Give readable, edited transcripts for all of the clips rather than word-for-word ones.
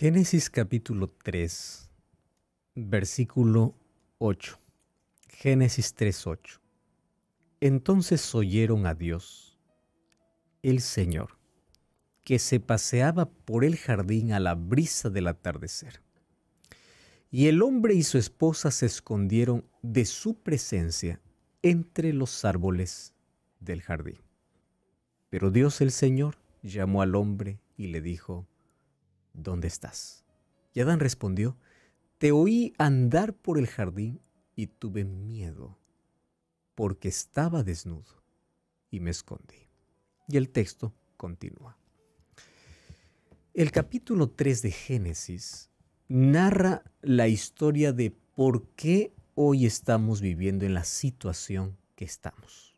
Génesis capítulo 3, versículo 8. Génesis 3:8. Entonces oyeron a Dios, el Señor, que se paseaba por el jardín a la brisa del atardecer. Y el hombre y su esposa se escondieron de su presencia entre los árboles del jardín. Pero Dios el Señor llamó al hombre y le dijo: ¿Dónde estás? Y Adán respondió: Te oí andar por el jardín y tuve miedo, porque estaba desnudo y me escondí. Y el texto continúa. El capítulo 3 de Génesis narra la historia de por qué hoy estamos viviendo en la situación que estamos.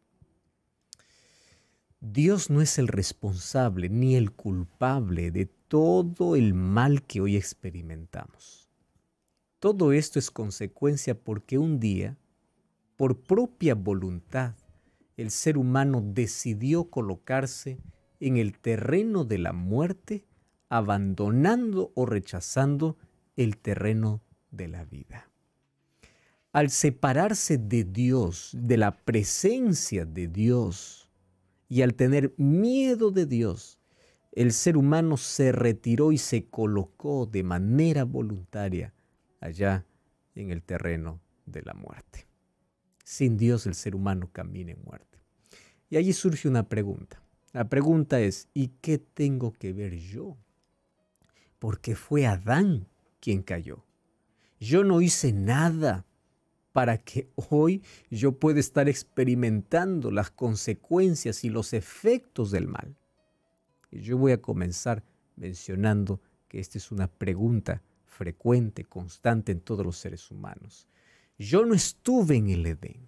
Dios no es el responsable ni el culpable de todo el mal que hoy experimentamos. Todo esto es consecuencia porque un día, por propia voluntad, el ser humano decidió colocarse en el terreno de la muerte, abandonando o rechazando el terreno de la vida. Al separarse de Dios, de la presencia de Dios, y al tener miedo de Dios, el ser humano se retiró y se colocó de manera voluntaria allá en el terreno de la muerte. Sin Dios el ser humano camina en muerte. Y allí surge una pregunta. La pregunta es: ¿y qué tengo que ver yo? Porque fue Adán quien cayó. Yo no hice nada para que hoy yo pueda estar experimentando las consecuencias y los efectos del mal. Y yo voy a comenzar mencionando que esta es una pregunta frecuente, constante en todos los seres humanos. Yo no estuve en el Edén,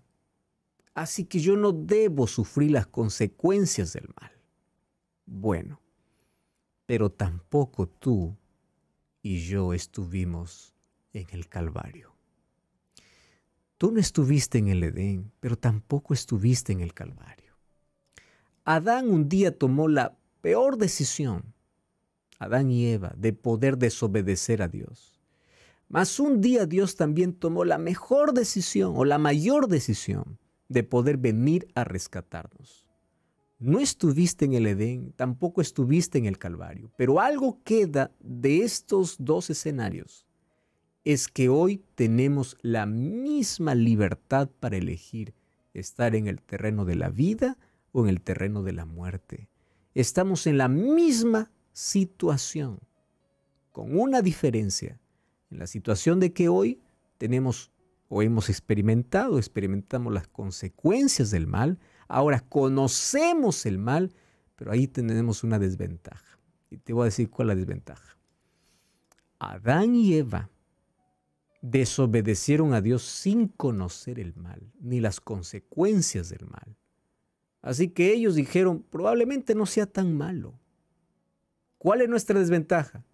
así que yo no debo sufrir las consecuencias del mal. Bueno, pero tampoco tú y yo estuvimos en el Calvario. Tú no estuviste en el Edén, pero tampoco estuviste en el Calvario. Adán un día tomó la peor decisión, Adán y Eva, de poder desobedecer a Dios. Mas un día Dios también tomó la mejor decisión o la mayor decisión de poder venir a rescatarnos. No estuviste en el Edén, tampoco estuviste en el Calvario, pero algo queda de estos dos escenarios. Es que hoy tenemos la misma libertad para elegir estar en el terreno de la vida o en el terreno de la muerte. Estamos en la misma situación, con una diferencia, en la situación de que hoy tenemos o experimentamos las consecuencias del mal, ahora conocemos el mal, pero ahí tenemos una desventaja. Y te voy a decir cuál es la desventaja. Adán y Eva desobedecieron a Dios sin conocer el mal, ni las consecuencias del mal. Así que ellos dijeron: probablemente no sea tan malo. ¿Cuál es nuestra desventaja?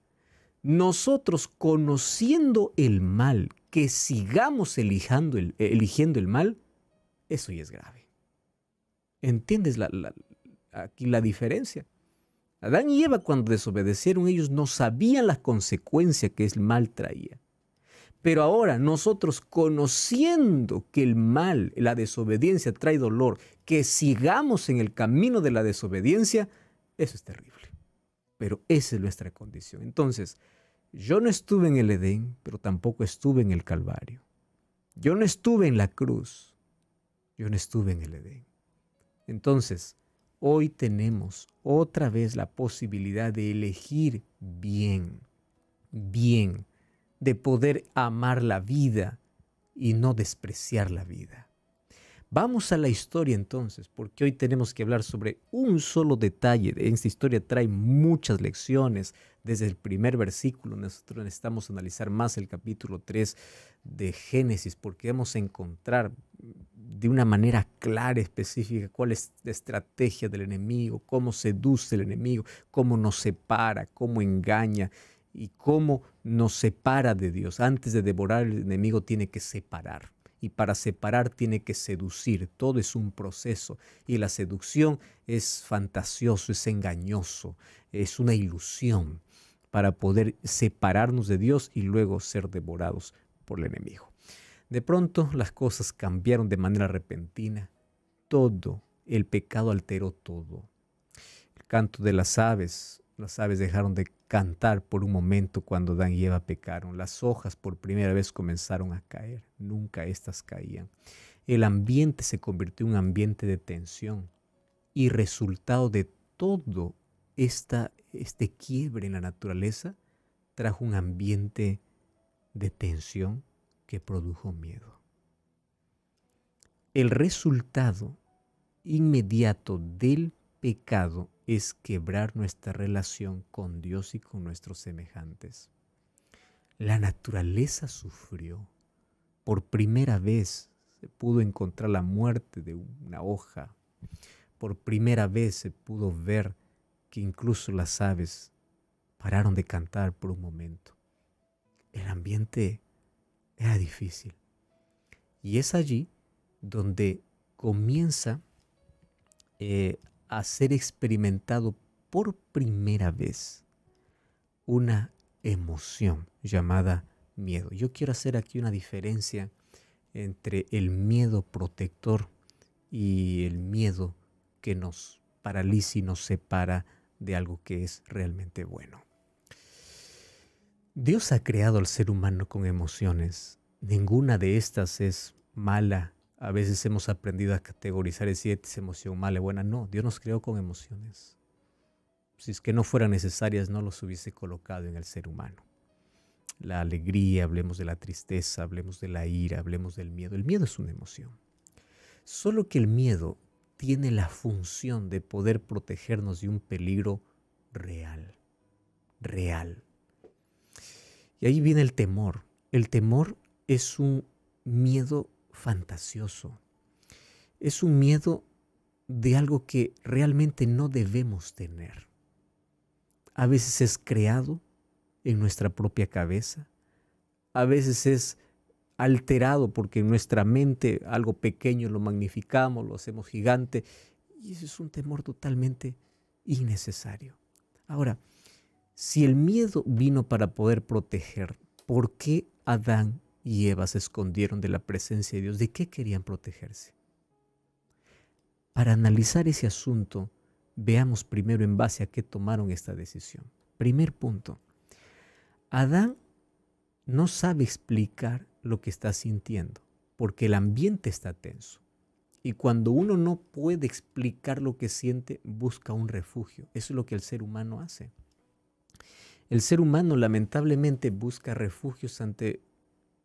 Nosotros, conociendo el mal, que sigamos eligiendo el mal, eso ya es grave. ¿Entiendes aquí la diferencia? Adán y Eva, cuando desobedecieron, ellos no sabían las consecuencias que el mal traía. Pero ahora nosotros, conociendo que el mal, la desobediencia trae dolor, que sigamos en el camino de la desobediencia, eso es terrible. Pero esa es nuestra condición. Entonces, yo no estuve en el Edén, pero tampoco estuve en el Calvario. Yo no estuve en la cruz, yo no estuve en el Edén. Entonces, hoy tenemos otra vez la posibilidad de elegir bien, de poder amar la vida y no despreciar la vida. Vamos a la historia entonces, porque hoy tenemos que hablar sobre un solo detalle. Esta historia trae muchas lecciones. Desde el primer versículo nosotros necesitamos analizar más el capítulo 3 de Génesis, porque vamos a encontrar de una manera clara, específica, cuál es la estrategia del enemigo, cómo seduce el enemigo, cómo nos separa, cómo engaña y cómo nos separa de Dios. Antes de devorar, el enemigo tiene que separar. Y para separar tiene que seducir. Todo es un proceso. Y la seducción es fantasioso, es engañoso, es una ilusión. para poder separarnos de Dios y luego ser devorados por el enemigo. De pronto las cosas cambiaron de manera repentina. Todo, el pecado alteró todo. El canto de las aves dejaron de cantar por un momento cuando Adán y Eva pecaron. Las hojas por primera vez comenzaron a caer, nunca éstas caían. El ambiente se convirtió en un ambiente de tensión y resultado de todo este quiebre en la naturaleza trajo un ambiente de tensión que produjo miedo. El resultado inmediato del pecado es quebrar nuestra relación con Dios y con nuestros semejantes. La naturaleza sufrió. Por primera vez se pudo encontrar la muerte de una hoja. Por primera vez se pudo ver que incluso las aves pararon de cantar por un momento. El ambiente era difícil. Y es allí donde comienza a ser experimentado por primera vez una emoción llamada miedo. Yo quiero hacer aquí una diferencia entre el miedo protector y el miedo que nos paraliza y nos separa de algo que es realmente bueno. Dios ha creado al ser humano con emociones. Ninguna de estas es mala. A veces hemos aprendido a categorizar y decir, ¿es emoción mala o buena? No, Dios nos creó con emociones. Si es que no fueran necesarias, no los hubiese colocado en el ser humano. La alegría, hablemos de la tristeza, hablemos de la ira, hablemos del miedo. El miedo es una emoción. Solo que el miedo tiene la función de poder protegernos de un peligro real. Real. Y ahí viene el temor. El temor es un miedo fantasioso. Es un miedo de algo que realmente no debemos tener. A veces es creado en nuestra propia cabeza. A veces es alterado porque en nuestra mente algo pequeño lo magnificamos, lo hacemos gigante. Y ese es un temor totalmente innecesario. Ahora, si el miedo vino para poder proteger, ¿por qué Adán y Eva se escondieron de la presencia de Dios? ¿De qué querían protegerse? Para analizar ese asunto, veamos primero en base a qué tomaron esta decisión. Primer punto, Adán no sabe explicar lo que está sintiendo, porque el ambiente está tenso. Y cuando uno no puede explicar lo que siente, busca un refugio. Eso es lo que el ser humano hace. El ser humano lamentablemente busca refugios ante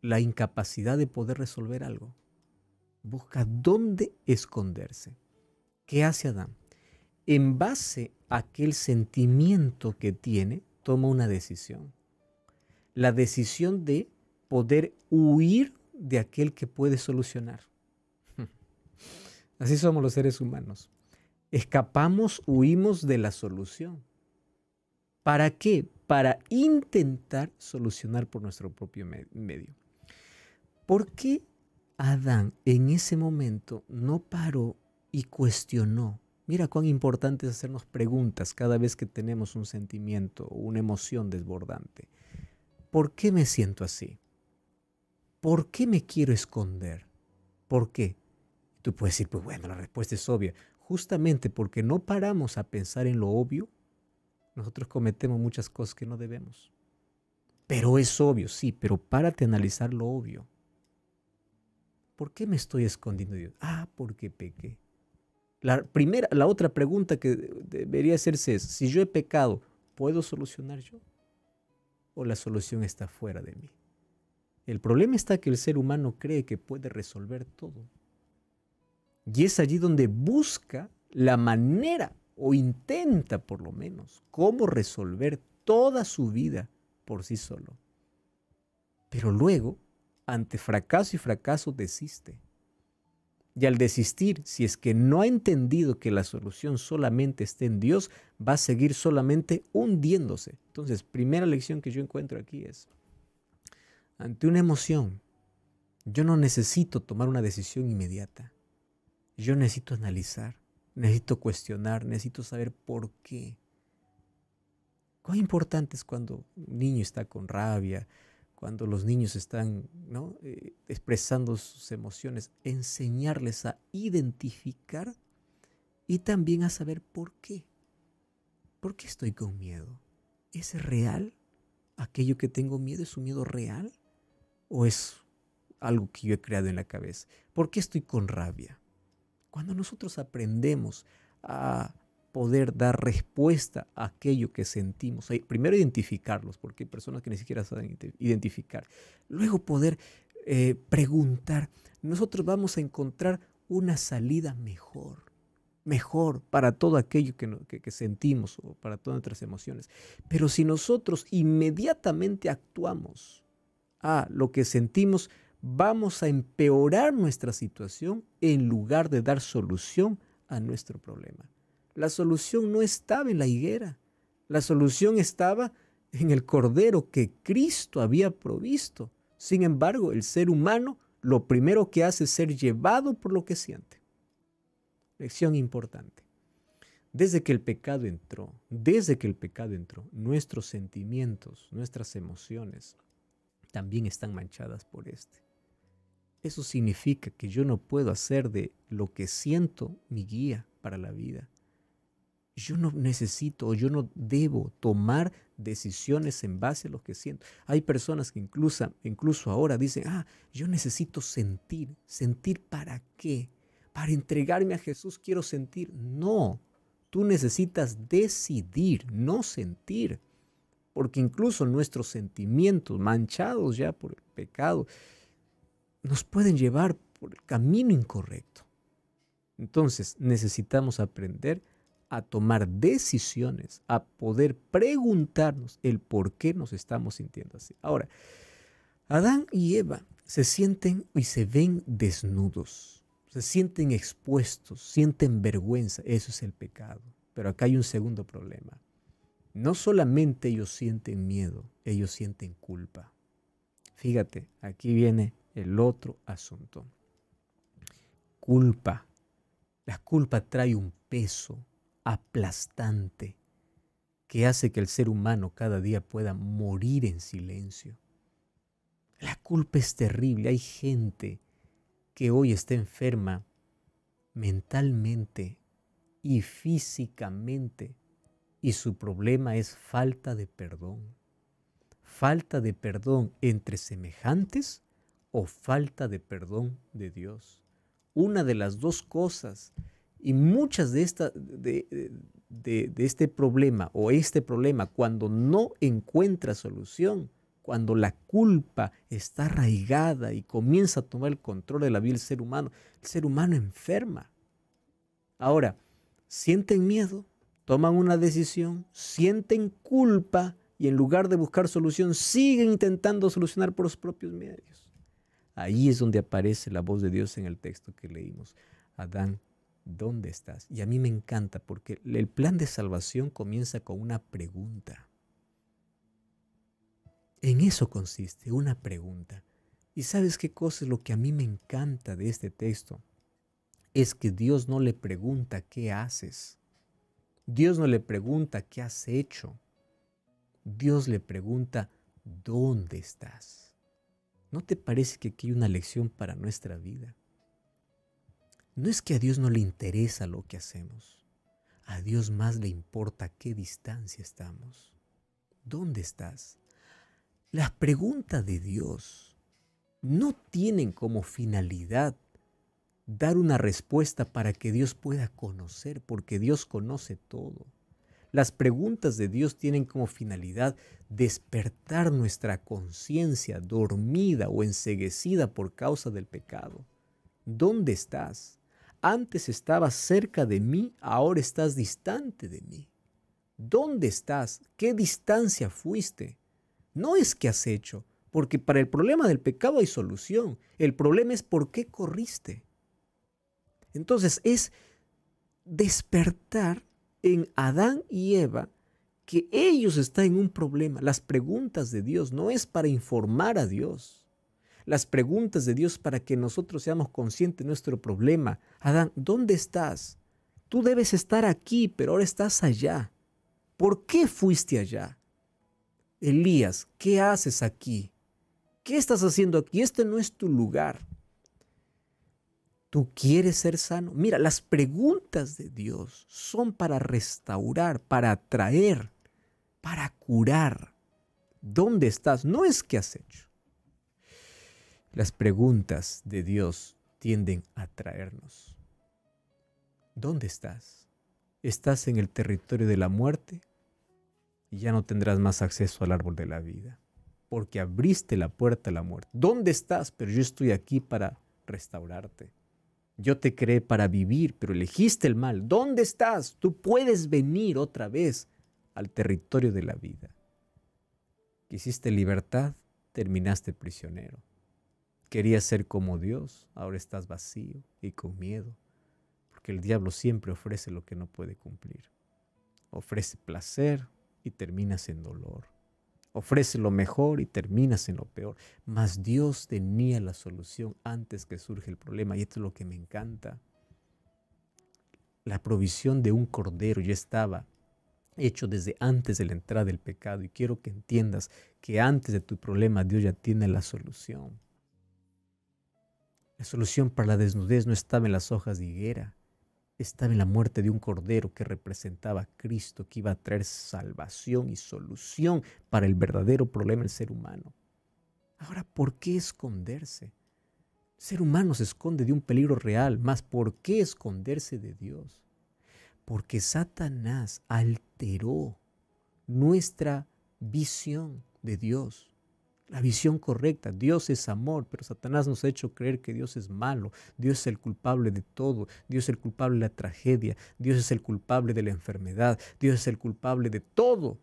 la incapacidad de poder resolver algo. Busca dónde esconderse. ¿Qué hace Adán? En base a aquel sentimiento que tiene, toma una decisión. La decisión de poder huir de aquel que puede solucionar. Así somos los seres humanos. Escapamos, huimos de la solución. ¿Para qué? Para intentar solucionar por nuestro propio medio. ¿Por qué Adán en ese momento no paró y cuestionó? Mira cuán importante es hacernos preguntas cada vez que tenemos un sentimiento o una emoción desbordante. ¿Por qué me siento así? ¿Por qué me quiero esconder? ¿Por qué? Tú puedes decir, pues bueno, la respuesta es obvia. Justamente porque no paramos a pensar en lo obvio, nosotros cometemos muchas cosas que no debemos. Pero es obvio, sí, pero párate a analizar lo obvio. ¿Por qué me estoy escondiendo de Dios? Ah, porque pequé. La otra pregunta que debería hacerse es, si yo he pecado, ¿puedo solucionar yo? ¿O la solución está fuera de mí? El problema está que el ser humano cree que puede resolver todo. Y es allí donde busca la manera, o intenta por lo menos, cómo resolver toda su vida por sí solo. Pero luego, ante fracaso y fracaso, desiste. Y al desistir, si es que no ha entendido que la solución solamente está en Dios, va a seguir solamente hundiéndose. Entonces, primera lección que yo encuentro aquí es, ante una emoción, yo no necesito tomar una decisión inmediata. Yo necesito analizar, necesito cuestionar, necesito saber por qué. Cuán importante es cuando un niño está con rabia, cuando los niños están, ¿no? Expresando sus emociones, enseñarles a identificar y también a saber por qué. ¿Por qué estoy con miedo? ¿Es real? ¿Aquello que tengo miedo es un miedo real? ¿O es algo que yo he creado en la cabeza? ¿Por qué estoy con rabia? Cuando nosotros aprendemos a poder dar respuesta a aquello que sentimos, primero identificarlos, porque hay personas que ni siquiera saben identificar, luego poder preguntar, nosotros vamos a encontrar una salida mejor para todo aquello que sentimos o para todas nuestras emociones. Pero si nosotros inmediatamente actuamos a lo que sentimos, vamos a empeorar nuestra situación en lugar de dar solución a nuestro problema. La solución no estaba en la higuera, la solución estaba en el cordero que Cristo había provisto. Sin embargo, el ser humano lo primero que hace es ser llevado por lo que siente. Lección importante. Desde que el pecado entró, nuestros sentimientos, nuestras emociones también están manchadas por este. Eso significa que yo no puedo hacer de lo que siento mi guía para la vida. Yo no necesito o yo no debo tomar decisiones en base a lo que siento. Hay personas que incluso ahora dicen, yo necesito sentir. ¿Sentir para qué? Para entregarme a Jesús quiero sentir. No, tú necesitas decidir, no sentir. Porque incluso nuestros sentimientos manchados ya por el pecado nos pueden llevar por el camino incorrecto. Entonces necesitamos aprender a tomar decisiones, a poder preguntarnos el por qué nos estamos sintiendo así. Ahora, Adán y Eva se sienten y se ven desnudos, se sienten expuestos, sienten vergüenza. Eso es el pecado. Pero acá hay un segundo problema. No solamente ellos sienten miedo, ellos sienten culpa. Fíjate, aquí viene el otro asunto. Culpa. La culpa trae un peso aplastante que hace que el ser humano cada día pueda morir en silencio. La culpa es terrible. Hay gente que hoy está enferma mentalmente y físicamente y su problema es falta de perdón. Falta de perdón entre semejantes o falta de perdón de Dios. Una de las dos cosas. Y muchas de este problema o este problema, cuando no encuentra solución, cuando la culpa está arraigada y comienza a tomar el control de la vida del ser humano enferma. Ahora, sienten miedo, toman una decisión, sienten culpa y en lugar de buscar solución, siguen intentando solucionar por los propios medios. Ahí es donde aparece la voz de Dios en el texto que leímos. Adán, ¿dónde estás? Y a mí me encanta porque el plan de salvación comienza con una pregunta. En eso consiste, una pregunta. ¿Y sabes qué cosa es lo que a mí me encanta de este texto? Es que Dios no le pregunta qué haces. Dios no le pregunta qué has hecho. Dios le pregunta ¿dónde estás? ¿No te parece que aquí hay una lección para nuestra vida? No es que a Dios no le interesa lo que hacemos. A Dios más le importa a qué distancia estamos. ¿Dónde estás? Las preguntas de Dios no tienen como finalidad dar una respuesta para que Dios pueda conocer, porque Dios conoce todo. Las preguntas de Dios tienen como finalidad despertar nuestra conciencia dormida o enceguecida por causa del pecado. ¿Dónde estás? Antes estabas cerca de mí, ahora estás distante de mí. ¿Dónde estás? ¿Qué distancia fuiste? No es qué has hecho, porque para el problema del pecado hay solución. El problema es por qué corriste. Entonces es despertar en Adán y Eva que ellos están en un problema. Las preguntas de Dios no es para informar a Dios. Las preguntas de Dios para que nosotros seamos conscientes de nuestro problema. Adán, ¿dónde estás? Tú debes estar aquí, pero ahora estás allá. ¿Por qué fuiste allá? Elías, ¿qué haces aquí? ¿Qué estás haciendo aquí? Este no es tu lugar. ¿Tú quieres ser sano? Mira, las preguntas de Dios son para restaurar, para atraer, para curar. ¿Dónde estás? No es qué has hecho. Las preguntas de Dios tienden a atraernos. ¿Dónde estás? ¿Estás en el territorio de la muerte? Y ya no tendrás más acceso al árbol de la vida, porque abriste la puerta a la muerte. ¿Dónde estás? Pero yo estoy aquí para restaurarte. Yo te creé para vivir, pero elegiste el mal. ¿Dónde estás? Tú puedes venir otra vez al territorio de la vida. Quisiste libertad, terminaste prisionero. Querías ser como Dios, ahora estás vacío y con miedo, porque el diablo siempre ofrece lo que no puede cumplir. Ofrece placer y terminas en dolor. Ofrece lo mejor y terminas en lo peor. Mas Dios tenía la solución antes que surge el problema, y esto es lo que me encanta. La provisión de un cordero ya estaba hecho desde antes de la entrada del pecado, y quiero que entiendas que antes de tu problema Dios ya tiene la solución. La solución para la desnudez no estaba en las hojas de higuera, estaba en la muerte de un cordero que representaba a Cristo, que iba a traer salvación y solución para el verdadero problema del ser humano. Ahora, ¿por qué esconderse? El ser humano se esconde de un peligro real, mas ¿por qué esconderse de Dios? Porque Satanás alteró nuestra visión de Dios. La visión correcta. Dios es amor, pero Satanás nos ha hecho creer que Dios es malo. Dios es el culpable de todo. Dios es el culpable de la tragedia. Dios es el culpable de la enfermedad. Dios es el culpable de todo.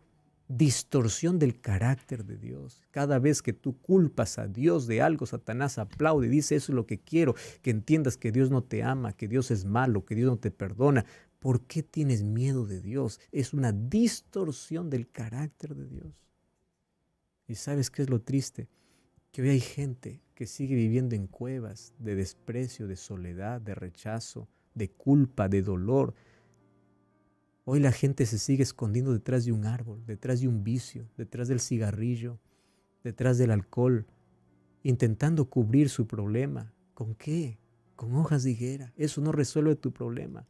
Distorsión del carácter de Dios. Cada vez que tú culpas a Dios de algo, Satanás aplaude y dice: eso es lo que quiero, que entiendas que Dios no te ama, que Dios es malo, que Dios no te perdona. ¿Por qué tienes miedo de Dios? Es una distorsión del carácter de Dios. ¿Y sabes qué es lo triste? Que hoy hay gente que sigue viviendo en cuevas de desprecio, de soledad, de rechazo, de culpa, de dolor. Hoy la gente se sigue escondiendo detrás de un árbol, detrás de un vicio, detrás del cigarrillo, detrás del alcohol, intentando cubrir su problema. ¿Con qué? Con hojas de higuera. Eso no resuelve tu problema.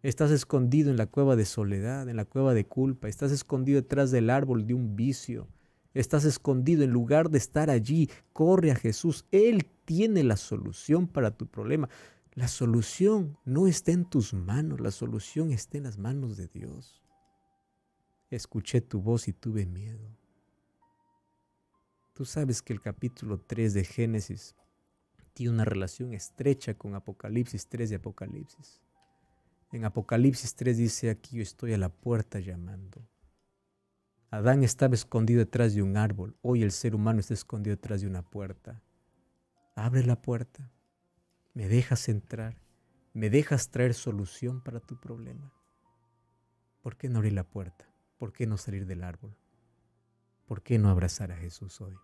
Estás escondido en la cueva de soledad, en la cueva de culpa. Estás escondido detrás del árbol de un vicio. Estás escondido en lugar de estar allí. Corre a Jesús. Él tiene la solución para tu problema. La solución no está en tus manos. La solución está en las manos de Dios. Escuché tu voz y tuve miedo. Tú sabes que el capítulo 3 de Génesis tiene una relación estrecha con Apocalipsis 3 de Apocalipsis. En Apocalipsis 3 dice: aquí yo estoy a la puerta llamando. Adán estaba escondido detrás de un árbol. Hoy el ser humano está escondido detrás de una puerta. Abre la puerta. ¿Me dejas entrar? ¿Me dejas traer solución para tu problema? ¿Por qué no abrir la puerta? ¿Por qué no salir del árbol? ¿Por qué no abrazar a Jesús hoy?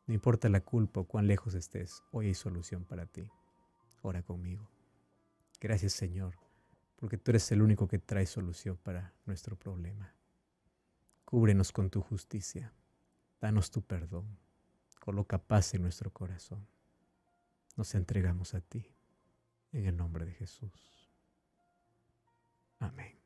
No importa la culpa o cuán lejos estés, hoy hay solución para ti. Ora conmigo. Gracias, Señor, porque tú eres el único que trae solución para nuestro problema. Cúbrenos con tu justicia. Danos tu perdón. Coloca paz en nuestro corazón. Nos entregamos a ti. En el nombre de Jesús. Amén.